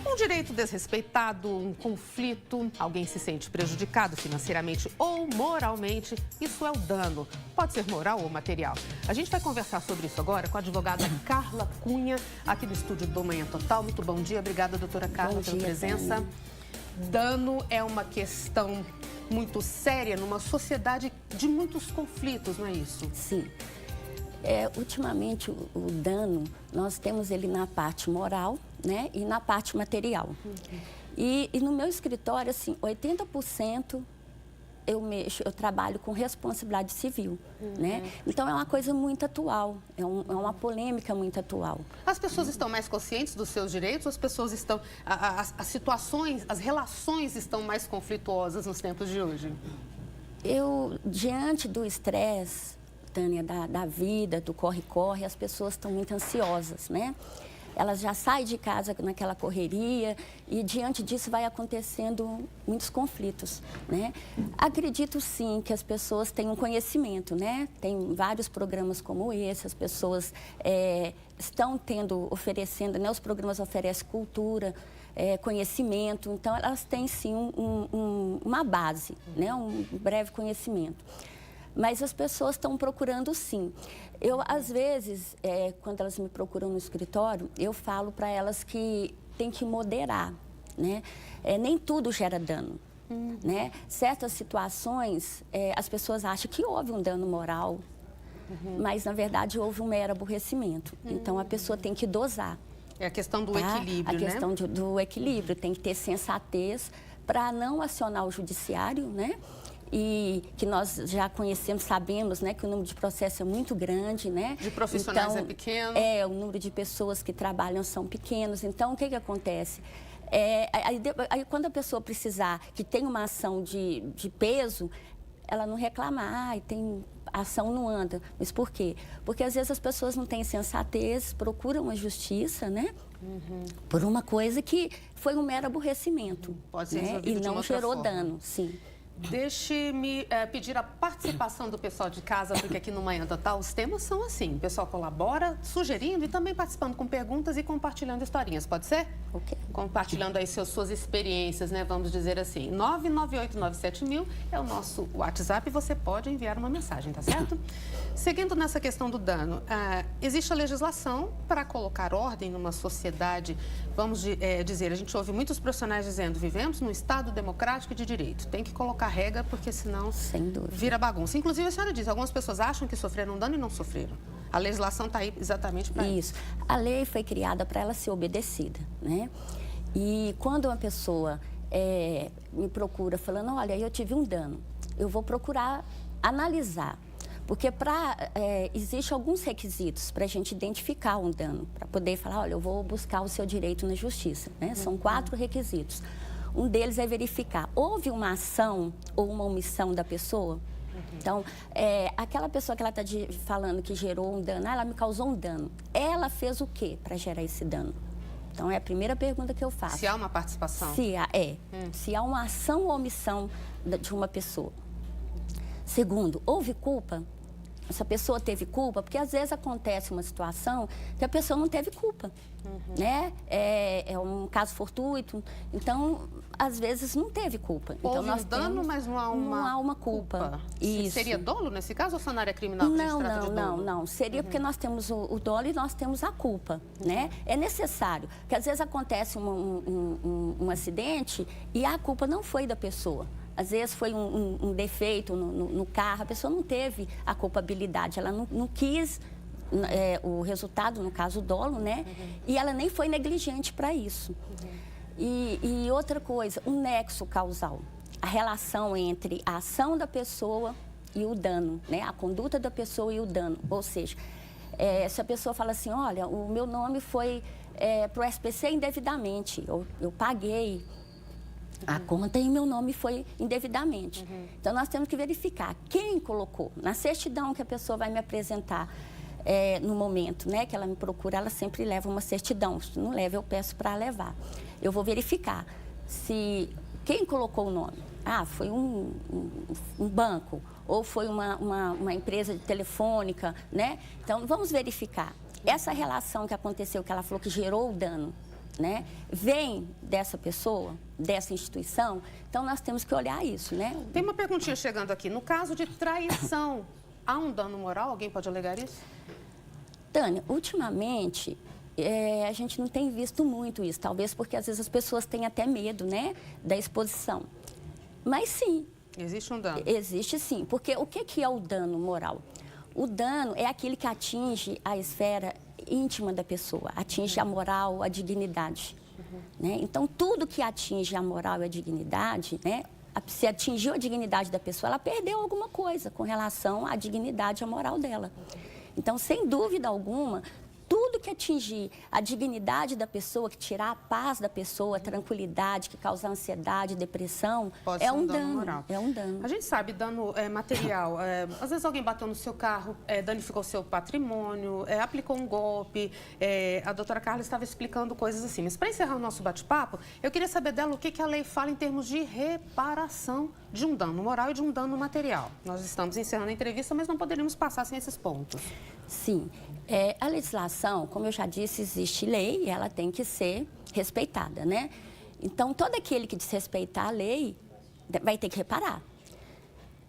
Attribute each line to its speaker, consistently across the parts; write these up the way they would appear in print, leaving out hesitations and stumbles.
Speaker 1: Um direito desrespeitado, um conflito, alguém se sente prejudicado financeiramente ou moralmente, isso é o dano. Pode ser moral ou material. A gente vai conversar sobre isso agora com a advogada Carla Cunha, aqui do estúdio do Manhã Total. Muito bom dia, obrigada, doutora Carla, pela presença.
Speaker 2: Também.
Speaker 1: Dano é uma questão muito séria numa sociedade de muitos conflitos, não é isso?
Speaker 2: Sim. Ultimamente, o dano, nós temos ele na parte moral, né, e na parte material. E no meu escritório, assim, 80% eu trabalho com responsabilidade civil, né? Então, é uma coisa muito atual, é uma polêmica muito atual.
Speaker 1: As pessoas estão mais conscientes dos seus direitos? As pessoas estão... As situações, as relações estão mais conflituosas nos tempos de hoje?
Speaker 2: Diante do estresse, Tânia, da vida, do corre-corre, as pessoas estão muito ansiosas, né? Elas já saem de casa naquela correria e, diante disso, vai acontecendo muitos conflitos, né? Acredito, sim, que as pessoas têm um conhecimento, né? Tem vários programas como esse, as pessoas estão oferecendo, né? Os programas oferecem cultura, conhecimento, então, elas têm, sim, uma base, né? Um breve conhecimento. Mas as pessoas estão procurando, sim. Eu, às vezes, quando elas me procuram no escritório, eu falo para elas que tem que moderar, né? Nem tudo gera dano, né? Certas situações, as pessoas acham que houve um dano moral, mas, na verdade, houve um mero aborrecimento. Então, a pessoa tem que dosar.
Speaker 1: É a questão do equilíbrio, né?
Speaker 2: A questão do equilíbrio. Tem que ter sensatez para não acionar o judiciário, né? E que nós já conhecemos, sabemos, né, que o número de processos é muito grande, né?
Speaker 1: De profissionais
Speaker 2: então,
Speaker 1: é pequeno.
Speaker 2: O número de pessoas que trabalham são pequenos. Então, o que acontece? Aí, quando a pessoa precisar que tem uma ação de peso, ela não reclama, a ação não anda. Mas por quê? Porque, às vezes, as pessoas não têm sensatez, procuram a justiça, né? Por uma coisa que foi um mero aborrecimento.
Speaker 1: Pode ser
Speaker 2: né?
Speaker 1: resolvido
Speaker 2: E
Speaker 1: de
Speaker 2: não
Speaker 1: uma outra
Speaker 2: gerou
Speaker 1: forma.
Speaker 2: dano, sim.
Speaker 1: Deixe-me pedir a participação do pessoal de casa, porque aqui no Manhã Total os temas são assim. O pessoal colabora, sugerindo e também participando com perguntas e compartilhando historinhas, pode ser?
Speaker 2: Ok.
Speaker 1: Compartilhando aí suas experiências, né? Vamos dizer assim. 998-97000 é o nosso WhatsApp e você pode enviar uma mensagem, tá certo? Seguindo nessa questão do dano, existe a legislação para colocar ordem numa sociedade, vamos dizer, a gente ouve muitos profissionais dizendo, vivemos num Estado democrático e de direito, tem que colocar regra, porque senão
Speaker 2: Sem dúvida.
Speaker 1: vira bagunça. Inclusive, a senhora diz, algumas pessoas acham que sofreram dano e não sofreram. A legislação está aí exatamente para isso.
Speaker 2: A lei foi criada para ela ser obedecida, né? E quando uma pessoa me procura falando, olha, eu tive um dano, eu vou procurar analisar. Porque existe alguns requisitos para a gente identificar um dano, para poder falar, olha, eu vou buscar o seu direito na justiça, né? São 4 requisitos. Um deles é verificar, houve uma ação ou uma omissão da pessoa? Então, aquela pessoa que ela está falando que gerou um dano, ela me causou um dano. Ela fez o quê para gerar esse dano? Então, é a primeira pergunta que eu faço.
Speaker 1: Se há uma participação?
Speaker 2: Se há uma ação ou omissão de uma pessoa. Segundo, houve culpa? Essa pessoa teve culpa? Porque, às vezes, acontece uma situação que a pessoa não teve culpa, né? É um caso fortuito. Então, às vezes, não teve culpa. Então,
Speaker 1: houve um dano, mas não há uma
Speaker 2: culpa.
Speaker 1: Isso. Seria dolo nesse caso ou só na área criminal que a gente trata de dolo?
Speaker 2: Não. Seria porque nós temos o dolo e nós temos a culpa, né? É necessário. Porque, às vezes, acontece um acidente e a culpa não foi da pessoa. Às vezes foi um defeito no carro, a pessoa não teve a culpabilidade, ela não quis o resultado, no caso o dolo, né? E ela nem foi negligente para isso. E outra coisa, um nexo causal, a relação entre a ação da pessoa e o dano, né? A conduta da pessoa e o dano. Ou seja, se a pessoa fala assim, olha, o meu nome foi para o SPC indevidamente, eu paguei a conta e meu nome foi indevidamente. Então, nós temos que verificar quem colocou. Na certidão que a pessoa vai me apresentar no momento, né, que ela me procura, ela sempre leva uma certidão. Se não leva, eu peço para levar. Eu vou verificar se quem colocou o nome. Foi um banco ou foi uma empresa de telefônica, né? Então, vamos verificar. Essa relação que aconteceu, que ela falou que gerou o dano, né, vem dessa pessoa, dessa instituição, então nós temos que olhar isso, né?
Speaker 1: Tem uma perguntinha chegando aqui. No caso de traição, há um dano moral? Alguém pode alegar isso?
Speaker 2: Tânia, ultimamente, a gente não tem visto muito isso, talvez porque às vezes as pessoas têm até medo, né, da exposição. Mas sim.
Speaker 1: Existe um dano?
Speaker 2: Existe sim, porque o que é o dano moral? O dano é aquele que atinge a esfera íntima da pessoa, atinge a moral, a dignidade. Né? Então, tudo que atinge a moral e a dignidade, né, se atingiu a dignidade da pessoa, ela perdeu alguma coisa com relação à dignidade e à moral dela. Então, sem dúvida alguma, tudo que atingir a dignidade da pessoa, que tirar a paz da pessoa, a tranquilidade, que causar ansiedade, depressão,
Speaker 1: pode
Speaker 2: é
Speaker 1: ser
Speaker 2: um
Speaker 1: dano
Speaker 2: dano.
Speaker 1: moral.
Speaker 2: É um dano.
Speaker 1: A gente sabe, dano material. Às vezes alguém bateu no seu carro, danificou seu patrimônio, aplicou um golpe. A doutora Carla estava explicando coisas assim. Mas para encerrar o nosso bate-papo, eu queria saber dela o que a lei fala em termos de reparação de um dano moral e de um dano material. Nós estamos encerrando a entrevista, mas não poderíamos passar sem esses pontos.
Speaker 2: Sim. A legislação, como eu já disse, existe lei e ela tem que ser respeitada, né? Então, todo aquele que desrespeitar a lei vai ter que reparar.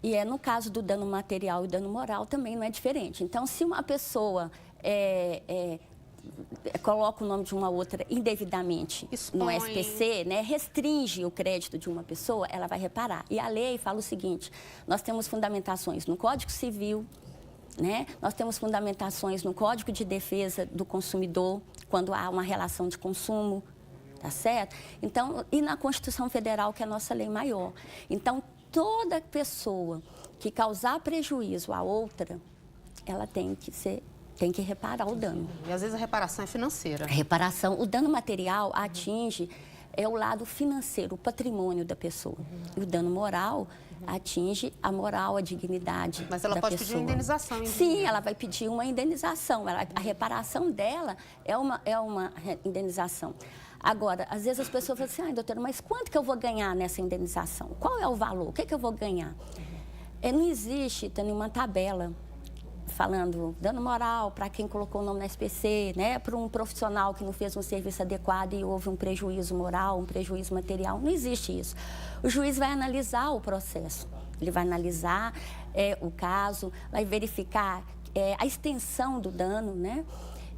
Speaker 2: E no caso do dano material e dano moral também não é diferente. Então, se uma pessoa coloca o nome de uma outra indevidamente no SPC, né, restringe o crédito de uma pessoa, ela vai reparar. E a lei fala o seguinte, nós temos fundamentações no Código Civil, né? Nós temos fundamentações no Código de Defesa do Consumidor, quando há uma relação de consumo, tá certo? Então, e na Constituição Federal, que é a nossa lei maior. Então, toda pessoa que causar prejuízo a outra, ela tem que reparar o dano.
Speaker 1: E às vezes a reparação é financeira.
Speaker 2: A reparação, o dano material atinge o lado financeiro, o patrimônio da pessoa. E o dano moral atinge a moral, a dignidade da pessoa.
Speaker 1: Mas ela pode pedir uma indenização.
Speaker 2: Sim, ela vai pedir uma indenização. A reparação dela é uma indenização. Agora, às vezes as pessoas falam assim, doutora, mas quanto que eu vou ganhar nessa indenização? Qual é o valor? O que eu vou ganhar? Não existe nenhuma tabela falando dano moral para quem colocou o nome na SPC, né? Para um profissional que não fez um serviço adequado e houve um prejuízo moral, um prejuízo material. Não existe isso. O juiz vai analisar o processo, ele vai analisar o caso, vai verificar a extensão do dano, né?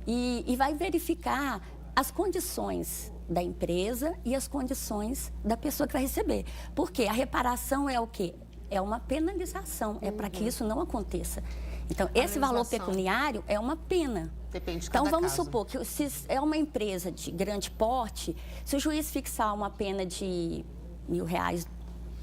Speaker 2: E vai verificar as condições da empresa e as condições da pessoa que vai receber. Porque a reparação é o quê? É uma penalização, é para que isso não aconteça. Então, esse valor pecuniário é uma pena.
Speaker 1: Depende de cada
Speaker 2: Então, vamos
Speaker 1: caso.
Speaker 2: supor que se é uma empresa de grande porte, se o juiz fixar uma pena de R$1.000,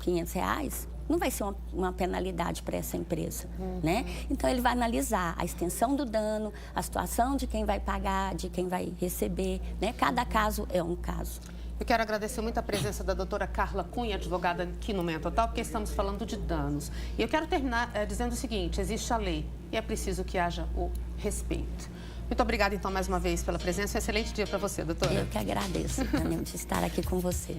Speaker 2: R$500, não vai ser uma penalidade para essa empresa, né? Então, ele vai analisar a extensão do dano, a situação de quem vai pagar, de quem vai receber, né? Cada caso é um caso.
Speaker 1: Eu quero agradecer muito a presença da doutora Carla Cunha, advogada aqui no Momento Total, porque estamos falando de danos. E eu quero terminar dizendo o seguinte, existe a lei e é preciso que haja o respeito. Muito obrigada, então, mais uma vez pela presença. Um excelente dia para você, doutora.
Speaker 2: Eu que agradeço, Tânia, de estar aqui com você.